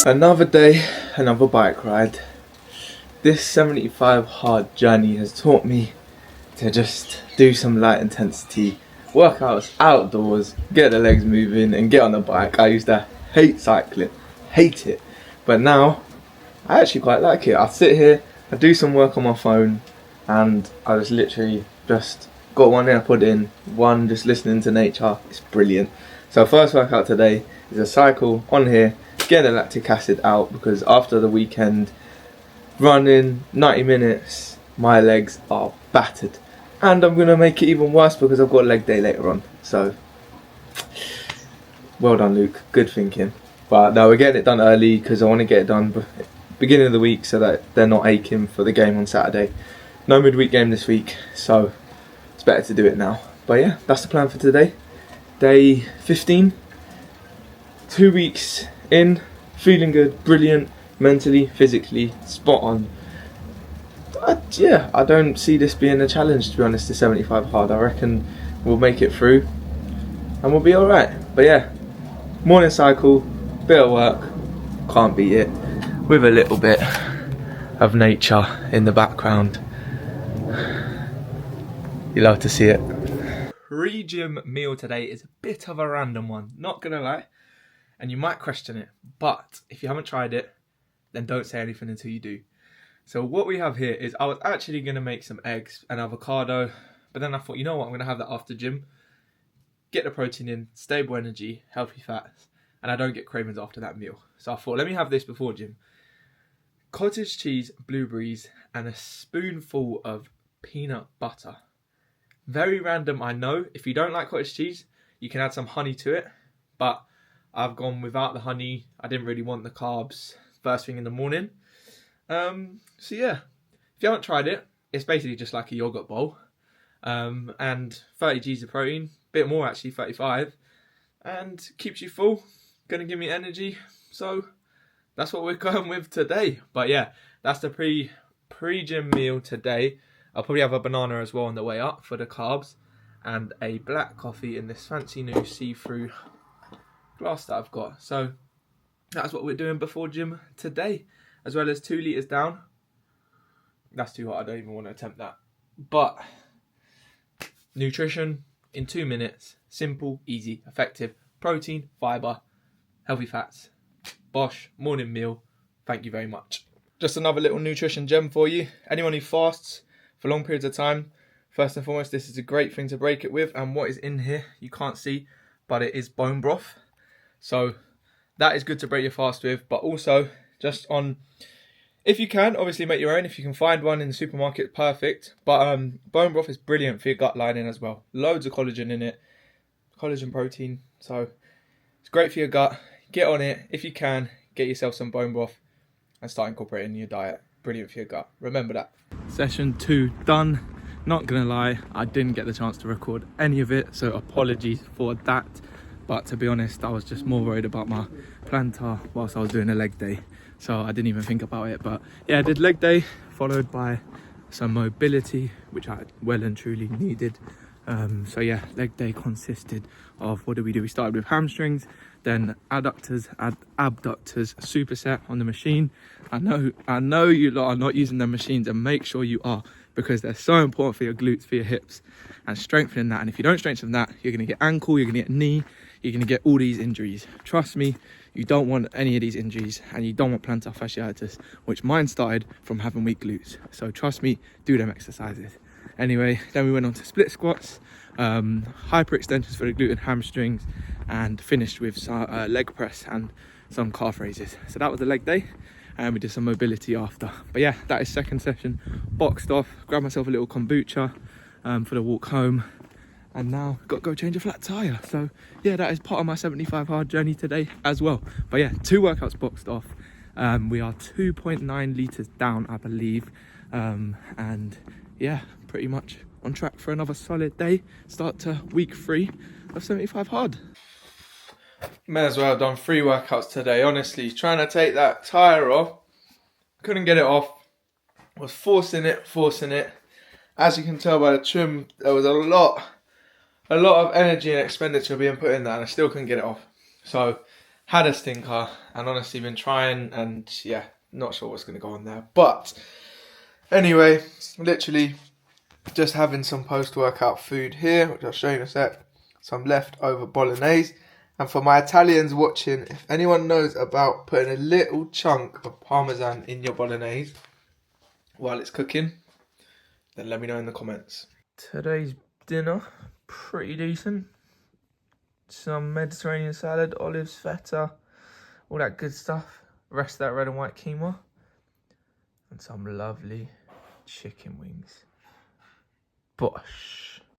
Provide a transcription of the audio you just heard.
Another day, another bike ride. This 75 hard journey has taught me to just do some light intensity workouts outdoors, get the legs moving and get on the bike. I used to hate cycling, hate it, but now I actually quite like it. I sit here, I do some work on my phone, and I just literally just got one AirPod in, one just listening to nature. It's brilliant. So first workout today is a cycle on here, get the lactic acid out, because after the weekend running 90 minutes my legs are battered, and I'm gonna make it even worse because I've got leg day later on. So well done, Luke, good thinking. But no, we're getting it done early because I want to get it done beginning of the week so that they're not aching for the game on Saturday. No midweek game this week, so it's better to do it now. But yeah, that's the plan for today. Day 15, 2 weeks in, feeling good, brilliant, mentally, physically, spot on. I don't see this being a challenge, to be honest, to 75 hard. I reckon we'll make it through and we'll be alright. But yeah, morning cycle, bit of work, can't beat it, with a little bit of nature in the background. You love to see it. Pre-gym meal today is a bit of a random one, not gonna lie, and you might question it, but if you haven't tried it, then don't say anything until you do. So what we have here is, I was actually gonna make some eggs and avocado, but then I thought, you know what, I'm gonna have that after gym, get the protein in, stable energy, healthy fats, and I don't get cravings after that meal. So I thought, let me have this before gym. Cottage cheese, blueberries, and a spoonful of peanut butter. Very random, I know. If you don't like cottage cheese, you can add some honey to it, but I've gone without the honey. I didn't really want the carbs first thing in the morning. So yeah, if you haven't tried it, it's basically just like a yogurt bowl, and 30 G's of protein, bit more actually, 35, and keeps you full, gonna give me energy. So that's what we're going with today. But yeah, that's the pre-gym meal today. I'll probably have a banana as well on the way up for the carbs, and a black coffee in this fancy new see-through glass that I've got. So that's what we're doing before gym today, as well as 2 litres down. That's too hot, I don't even want to attempt that. But nutrition in 2 minutes, simple, easy, effective, protein, fibre, healthy fats, bosh, morning meal, thank you very much. Just another little nutrition gem for you. Anyone who fasts for long periods of time, first and foremost, this is a great thing to break it with. And what is in here, you can't see, but it is bone broth. So that is good to break your fast with. But also, just on, if you can, obviously make your own. If you can find one in the supermarket, perfect. But bone broth is brilliant for your gut lining as well. Loads of collagen in it, collagen protein. So it's great for your gut. Get on it. If you can, get yourself some bone broth and start incorporating in your diet. Brilliant for your gut. Remember that. Session 2 done. Not gonna lie, I didn't get the chance to record any of it, so apologies for that. But to be honest, I was just more worried about my plantar whilst I was doing a leg day, so I didn't even think about it. But yeah, I did leg day, followed by some mobility, which I well and truly needed. So yeah, leg day consisted of, what did we do? We started with hamstrings, then adductors, abductors, superset on the machine. I know you lot are not using the machines, and make sure you are, because they're so important for your glutes, for your hips, and strengthening that. And if you don't strengthen that, you're going to get ankle, you're going to get knee, you're going to get all these injuries. Trust me, you don't want any of these injuries, and you don't want plantar fasciitis, which mine started from having weak glutes. So trust me, do them exercises. Anyway, then we went on to split squats, hyper extensions for the glute and hamstrings, and finished with some leg press and some calf raises. So that was the leg day, and we did some mobility after. But yeah, that is second session boxed off. Grabbed myself a little kombucha for the walk home, and now got to go change a flat tire. So yeah, that is part of my 75 hard journey today as well. But yeah, 2 workouts boxed off. We are 2.9 litres down, I believe, and yeah, pretty much on track for another solid day. Start to week 3 of 75 hard. May as well have done 3 workouts today. Honestly, trying to take that tyre off, couldn't get it off. Was forcing it. As you can tell by the trim, there was a lot of energy and expenditure being put in that, and I still couldn't get it off. So Had a stinker, and honestly been trying, and yeah, not sure what's going to go on there. But anyway, literally just having some post-workout food here, which I'll show you in a sec. Some leftover bolognese. And for my Italians watching, if anyone knows about putting a little chunk of parmesan in your bolognese while it's cooking, then let me know in the comments. Today's dinner, pretty decent. Some Mediterranean salad, olives, feta, all that good stuff. The rest of that red and white quinoa. And some lovely chicken wings. Bosh.